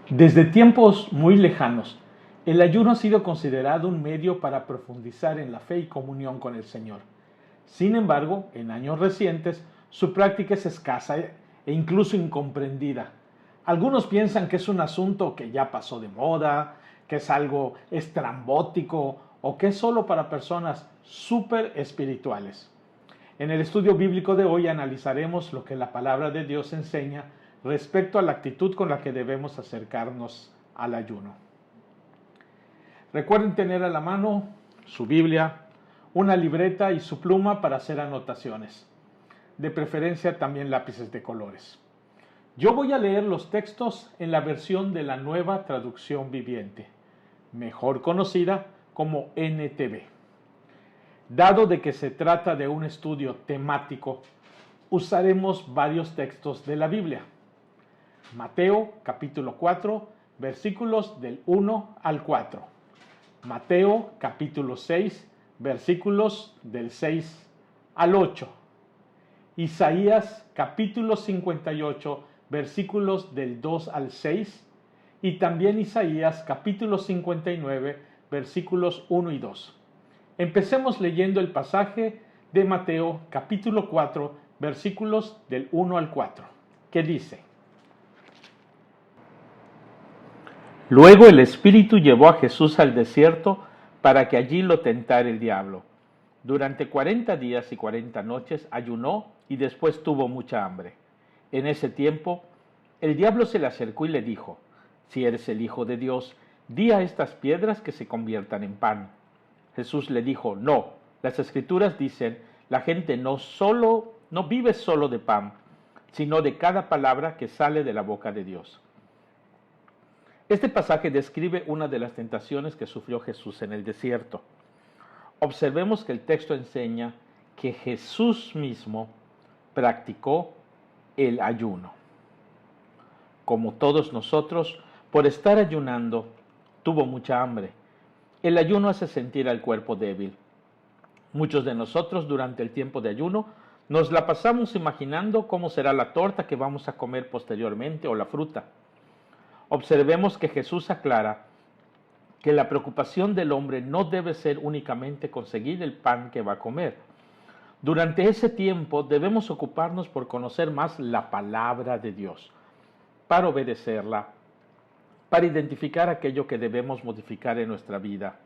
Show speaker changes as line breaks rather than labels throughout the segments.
Desde tiempos muy lejanos, el ayuno ha sido considerado un medio para profundizar en la fe y comunión con el Señor. Sin embargo, en años recientes, su práctica es escasa e incluso incomprendida. Algunos piensan que es un asunto que ya pasó de moda, que es algo estrambótico o que es solo para personas súper espirituales. En el estudio bíblico de hoy analizaremos lo que la palabra de Dios enseña respecto a la actitud con la que debemos acercarnos al ayuno. Recuerden tener a la mano su Biblia, una libreta y su pluma para hacer anotaciones. De preferencia también lápices de colores. Yo voy a leer los textos en la versión de la Nueva Traducción Viviente, mejor conocida como NTV. Dado de que se trata de un estudio temático, usaremos varios textos de la Biblia. Mateo capítulo 4, versículos del 1 al 4. Mateo capítulo 6, versículos del 6 al 8. Isaías capítulo 58, versículos del 2 al 6. Y también Isaías capítulo 59, versículos 1 y 2. Empecemos leyendo el pasaje de Mateo capítulo 4, versículos del 1 al 4, que dice: Luego el Espíritu llevó a Jesús al desierto para que allí lo tentara el diablo. Durante 40 días y 40 noches ayunó y después tuvo mucha hambre. En ese tiempo, el diablo se le acercó y le dijo: Si eres el Hijo de Dios, di a estas piedras que se conviertan en pan. Jesús le dijo: No, las Escrituras dicen, la gente no vive solo de pan, sino de cada palabra que sale de la boca de Dios. Este pasaje describe una de las tentaciones que sufrió Jesús en el desierto. Observemos que el texto enseña que Jesús mismo practicó el ayuno. Como todos nosotros, por estar ayunando, tuvo mucha hambre. El ayuno hace sentir al cuerpo débil. Muchos de nosotros durante el tiempo de ayuno nos la pasamos imaginando cómo será la torta que vamos a comer posteriormente o la fruta. Observemos que Jesús aclara que la preocupación del hombre no debe ser únicamente conseguir el pan que va a comer. Durante ese tiempo debemos ocuparnos por conocer más la palabra de Dios, para obedecerla, para identificar aquello que debemos modificar en nuestra vida,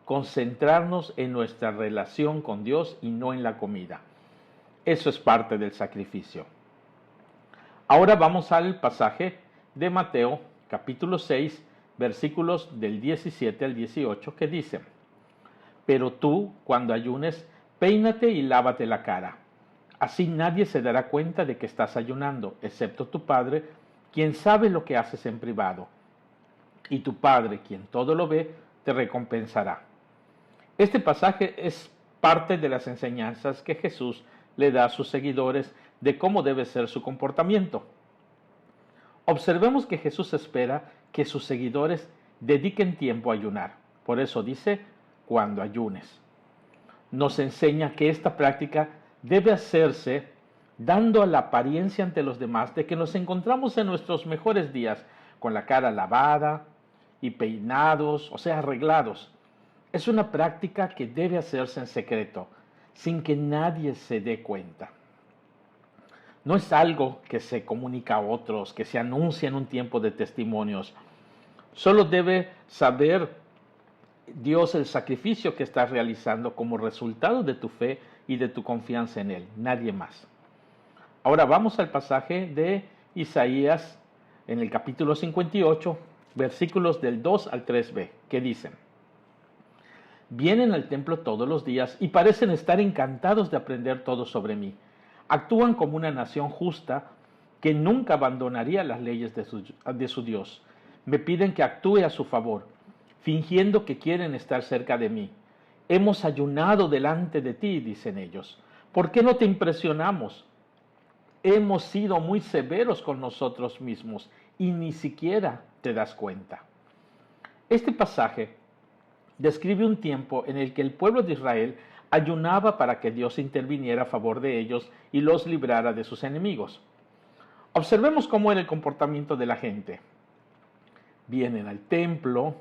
concentrarnos en nuestra relación con Dios y no en la comida. Eso es parte del sacrificio. Ahora vamos al pasaje de Mateo, capítulo 6, versículos del 17 al 18, que dicen: Pero tú, cuando ayunes, peínate y lávate la cara. Así nadie se dará cuenta de que estás ayunando, excepto tu Padre, quien sabe lo que haces en privado. Y tu Padre, quien todo lo ve, te recompensará. Este pasaje es parte de las enseñanzas que Jesús le da a sus seguidores de cómo debe ser su comportamiento. Observemos que Jesús espera que sus seguidores dediquen tiempo a ayunar. Por eso dice, cuando ayunes. Nos enseña que esta práctica debe hacerse dando la apariencia ante los demás de que nos encontramos en nuestros mejores días, con la cara lavada y peinados, o sea, arreglados. Es una práctica que debe hacerse en secreto, sin que nadie se dé cuenta. No es algo que se comunica a otros, que se anuncia en un tiempo de testimonios. Solo debe saber Dios el sacrificio que estás realizando como resultado de tu fe y de tu confianza en Él, nadie más. Ahora vamos al pasaje de Isaías en el capítulo 58, versículos del 2 al 3b, que dicen: Vienen al templo todos los días y parecen estar encantados de aprender todo sobre mí. Actúan como una nación justa que nunca abandonaría las leyes de su Dios. Me piden que actúe a su favor, fingiendo que quieren estar cerca de mí. Hemos ayunado delante de ti, dicen ellos. ¿Por qué no te impresionamos? Hemos sido muy severos con nosotros mismos y ni siquiera te das cuenta. Este pasaje describe un tiempo en el que el pueblo de Israel ayunaba para que Dios interviniera a favor de ellos y los librara de sus enemigos. Observemos cómo era el comportamiento de la gente. vienen al templo,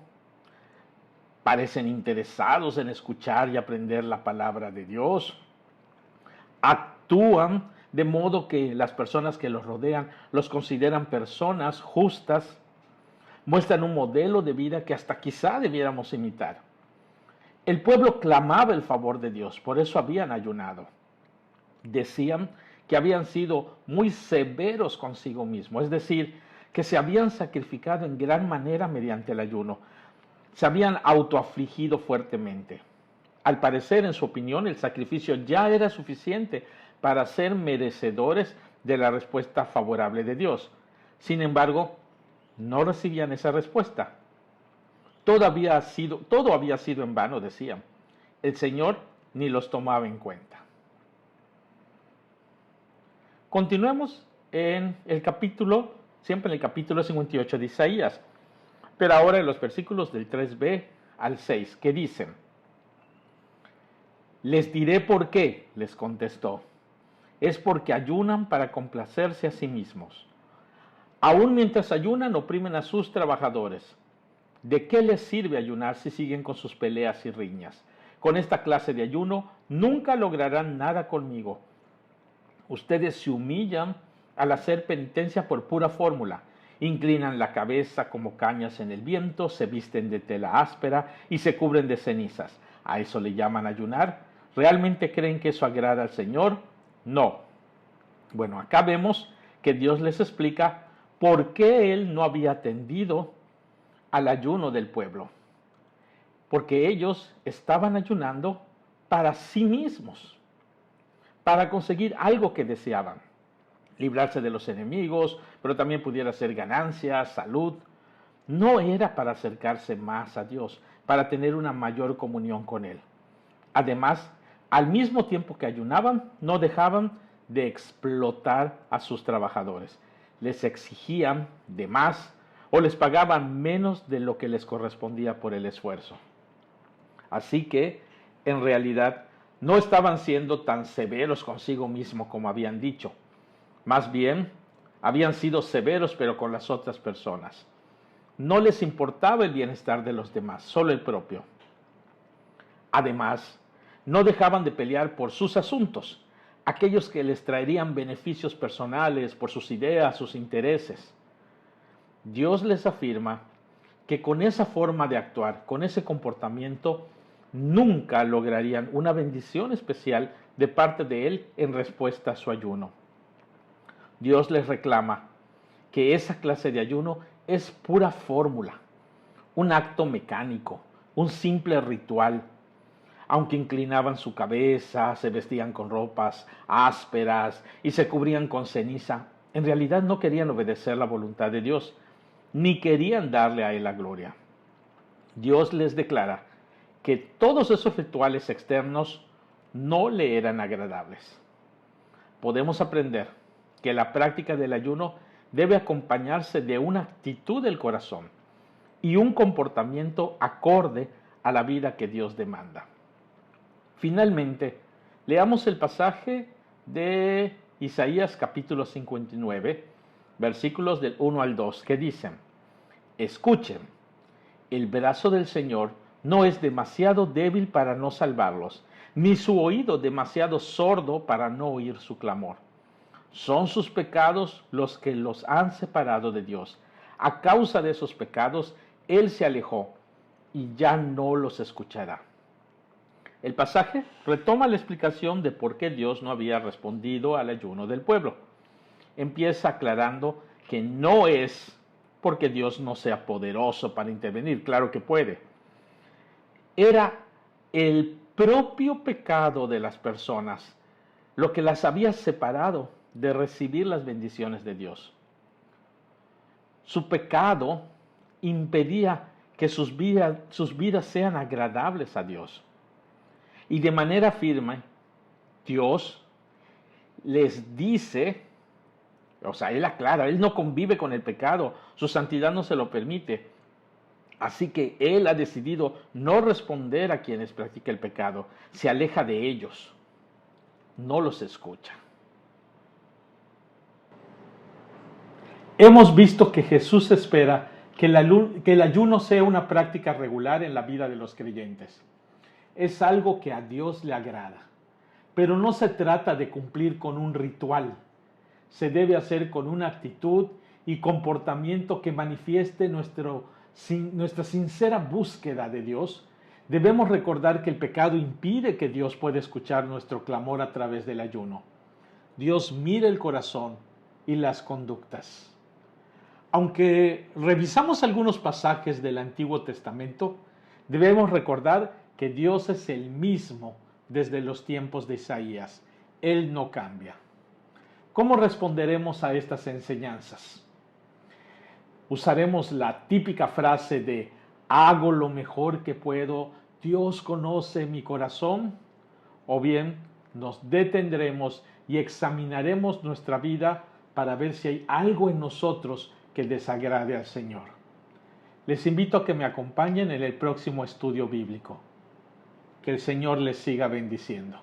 parecen interesados en escuchar y aprender la palabra de Dios, actúan de modo que las personas que los rodean los consideran personas justas, muestran un modelo de vida que hasta quizá debiéramos imitar. El pueblo clamaba el favor de Dios, por eso habían ayunado. Decían que habían sido muy severos consigo mismos, es decir, que se habían sacrificado en gran manera mediante el ayuno, se habían autoafligido fuertemente. Al parecer, en su opinión, el sacrificio ya era suficiente para ser merecedores de la respuesta favorable de Dios. Sin embargo, no recibían esa respuesta. Todo había sido en vano, decían. El Señor ni los tomaba en cuenta. Continuemos en el capítulo, siempre en el capítulo 58 de Isaías, pero ahora en los versículos del 3b al 6, que dicen: Les diré por qué, les contestó. Es porque ayunan para complacerse a sí mismos. Aún mientras ayunan, oprimen a sus trabajadores. ¿De qué les sirve ayunar si siguen con sus peleas y riñas? Con esta clase de ayuno nunca lograrán nada conmigo. Ustedes se humillan al hacer penitencia por pura fórmula. Inclinan la cabeza como cañas en el viento, se visten de tela áspera y se cubren de cenizas. ¿A eso le llaman ayunar? ¿Realmente creen que eso agrada al Señor? No. Bueno, acá vemos que Dios les explica por qué Él no había atendido al ayuno del pueblo. Porque ellos estaban ayunando para sí mismos, para conseguir algo que deseaban. Librarse de los enemigos, pero también pudiera ser ganancias, salud. No era para acercarse más a Dios, para tener una mayor comunión con Él. Además, al mismo tiempo que ayunaban, no dejaban de explotar a sus trabajadores. Les exigían de más o les pagaban menos de lo que les correspondía por el esfuerzo. Así que, en realidad, no estaban siendo tan severos consigo mismo como habían dicho. Más bien, habían sido severos pero con las otras personas. No les importaba el bienestar de los demás, solo el propio. Además, no dejaban de pelear por sus asuntos, aquellos que les traerían beneficios personales por sus ideas, sus intereses. Dios les afirma que con esa forma de actuar, con ese comportamiento, nunca lograrían una bendición especial de parte de Él en respuesta a su ayuno. Dios les reclama que esa clase de ayuno es pura fórmula, un acto mecánico, un simple ritual. Aunque inclinaban su cabeza, se vestían con ropas ásperas y se cubrían con ceniza, en realidad no querían obedecer la voluntad de Dios, ni querían darle a Él la gloria. Dios les declara que todos esos rituales externos no le eran agradables. Podemos aprender que la práctica del ayuno debe acompañarse de una actitud del corazón y un comportamiento acorde a la vida que Dios demanda. Finalmente, leamos el pasaje de Isaías capítulo 59, versículos del 1 al 2, que dicen: Escuchen, el brazo del Señor no es demasiado débil para no salvarlos, ni su oído demasiado sordo para no oír su clamor. Son sus pecados los que los han separado de Dios. A causa de esos pecados, Él se alejó y ya no los escuchará. El pasaje retoma la explicación de por qué Dios no había respondido al ayuno del pueblo. Empieza aclarando que no es porque Dios no sea poderoso para intervenir, claro que puede. Era el propio pecado de las personas lo que las había separado de recibir las bendiciones de Dios. Su pecado impedía que sus vidas sean agradables a Dios. Y de manera firme, Dios les dice, o sea, Él aclara, Él no convive con el pecado, su santidad no se lo permite. Así que Él ha decidido no responder a quienes practican el pecado, se aleja de ellos, no los escucha. Hemos visto que Jesús espera que el ayuno sea una práctica regular en la vida de los creyentes. Es algo que a Dios le agrada, pero no se trata de cumplir con un ritual. Se debe hacer con una actitud y comportamiento que manifieste nuestra sincera búsqueda de Dios. Debemos recordar que el pecado impide que Dios pueda escuchar nuestro clamor a través del ayuno. Dios mira el corazón y las conductas. Aunque revisamos algunos pasajes del Antiguo Testamento, debemos recordar que Dios es el mismo desde los tiempos de Isaías. Él no cambia. ¿Cómo responderemos a estas enseñanzas? Usaremos la típica frase de hago lo mejor que puedo, Dios conoce mi corazón, o bien nos detendremos y examinaremos nuestra vida para ver si hay algo en nosotros que desagrade al Señor. Les invito a que me acompañen en el próximo estudio bíblico. Que el Señor les siga bendiciendo.